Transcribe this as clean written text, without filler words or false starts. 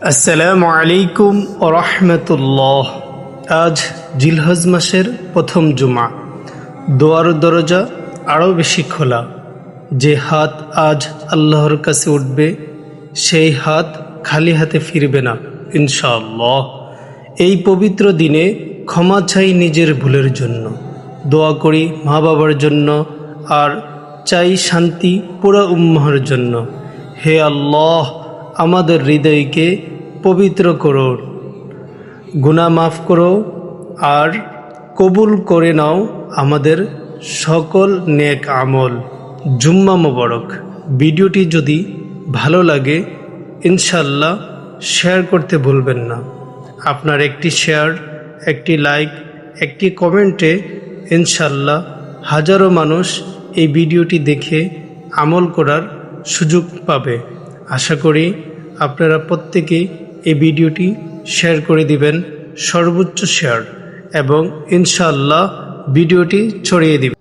আসসালামু আলাইকুম ওয়া রাহমাতুল্লাহ। আজ জিলহজ মাসের প্রথম জুমা। দোয়ার দরজা আরও বেশি খোলা। যে হাত আজ আল্লাহর কাছে উঠবে সেই হাত খালি হাতে ফিরবে না ইনশাআল্লাহ। এই পবিত্র দিনে ক্ষমা চাই নিজের ভুলের জন্য, দোয়া করি মা বাবার জন্য, আর চাই শান্তি পুরা উম্মাহর জন্য। হে আল্লাহ, আমাদের হৃদয়কে পবিত্র করো, গুনাহ মাফ করো আর কবুল করে নাও আমাদের সকল নেক আমল। জুম্মা মোবারক। ভিডিওটি যদি ভালো লাগে ইনশাল্লাহ শেয়ার করতে ভুলবেন না। আপনার একটি শেয়ার, একটি লাইক, একটি কমেন্টে ইনশাল্লাহ হাজারো মানুষ এই ভিডিওটি দেখে আমল করার সুযোগ পাবে। আশা করি আপনারা প্রত্যেকেই এই ভিডিওটি শেয়ার করে দিবেন, সর্বোচ্চ শেয়ার, এবং ইনশাআল্লাহ ভিডিওটি ছড়িয়ে দিবেন।